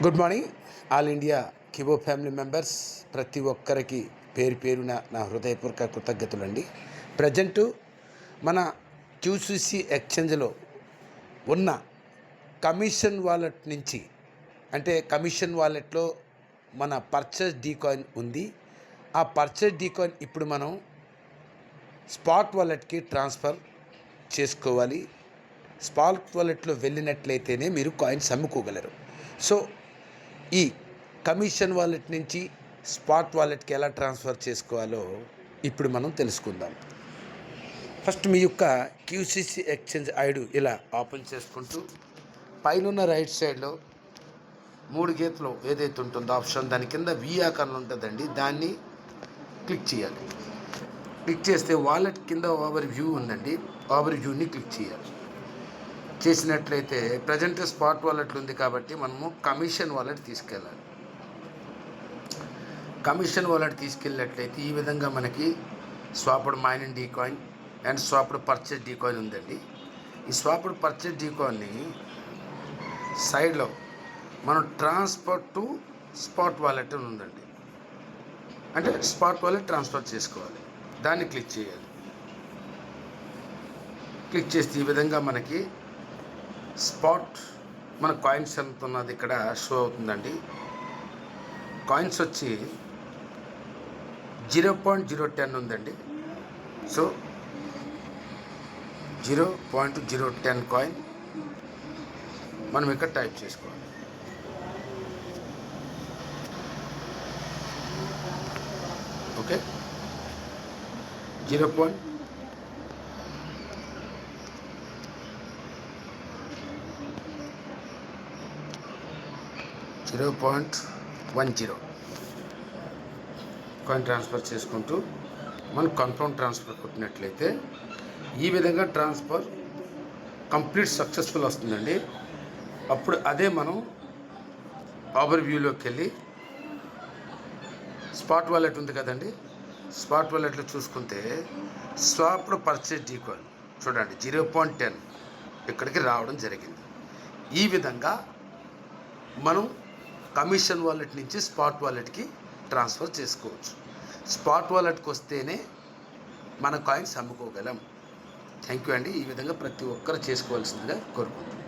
Good morning all India కిబో family members, ప్రతి ఒక్కరికి పేరు పేరున నా హృదయపూర్వక కృతజ్ఞతలండి. ప్రజెంటు మన క్యూసీసీ ఎక్స్చేంజ్లో ఉన్న కమిషన్ వాలెట్ నుంచి, అంటే కమిషన్ వాలెట్లో మన పర్చేస్ డీ కాయిన్ ఉంది. ఆ పర్చేస్ డీ కాయిన్ ఇప్పుడు మనం స్పాట్ వాలెట్కి ట్రాన్స్ఫర్ చేసుకోవాలి. స్పాట్ వాలెట్లో వెళ్ళినట్లయితేనే మీరు కాయిన్స్ అమ్ముకోగలరు. సో ఈ కమిషన్ వాలెట్ నుంచి స్పాట్ వాలెట్కి ఎలా ట్రాన్స్ఫర్ చేసుకోవాలో ఇప్పుడు మనం తెలుసుకుందాం. ఫస్ట్ మీ యొక్క క్యూసీసీ ఎక్స్చేంజ్ ఐడి ఇలా ఓపెన్ చేసుకుంటూ పైన రైట్ సైడ్లో 3 గీతలు ఏదైతే ఉంటుందో ఆప్షన్, దాని కింద వి ఆకారంలో ఉంటుందండి, దాన్ని క్లిక్ చేయాలి. క్లిక్ చేస్తే వాలెట్ కింద ఓవర్ వ్యూ ఉందండి, ఓవర్ వ్యూని క్లిక్ చేయాలి. చేసినట్లయితే ప్రజెంట్ స్పాట్ వాలెట్లు ఉంది కాబట్టి మనము కమిషన్ వాలెట్ తీసుకెళ్ళాలి. కమిషన్ వాలెట్ తీసుకెళ్ళినట్లయితే ఈ విధంగా మనకి swapped mining D coin and swapped purchase D coin ఉందండి. ఈ స్వాప్డ్ పర్చేస్ డీ కాయిన్ని సైడ్లో మనం ట్రాన్స్ఫర్ టు స్పాట్ వాలెట్ అని ఉందండి, అంటే స్పాట్ వాలెట్ ట్రాన్స్ఫర్ చేసుకోవాలి. దాన్ని క్లిక్ చేయాలి. క్లిక్ చేస్తే ఈ విధంగా మనకి స్పాట్ మన కాయిన్స్ ఎంత ఉన్నది ఇక్కడ షో అవుతుందండి. కాయిన్స్ వచ్చి 0.010 ఉందండి. సో 0.010 కాయిన్ మనం ఇక్కడ టైప్ చేసుకోవాలి. ఓకే, 0.010 కాయిన్ ట్రాన్స్ఫర్ చేసుకుంటూ మనం కన్ఫర్మ్ ట్రాన్స్ఫర్ కొట్టినట్లయితే ఈ విధంగా ట్రాన్స్ఫర్ కంప్లీట్ సక్సెస్ఫుల్ వస్తుందండి. అప్పుడు అదే మనం ఓవర్ వ్యూలోకి వెళ్ళి స్పాట్ వాలెట్ ఉంది కదండి, స్పాట్ వాలెట్లో చూసుకుంటే స్వాప్డ్ పర్చేస్ డీ కాయిన్ చూడండి 0.10 ఇక్కడికి రావడం జరిగింది. ఈ విధంగా మనం కమిషన్ వాలెట్ నుంచి స్పాట్ వాలెట్కి ట్రాన్స్ఫర్ చేసుకోవచ్చు. స్పాట్ వాలెట్కి వస్తేనే మన కాయిన్స్ అమ్ముకోగలం. థ్యాంక్ యూ అండి. ఈ విధంగా ప్రతి ఒక్కరు చేసుకోవాల్సిందిగా కోరుకుంటున్నాను.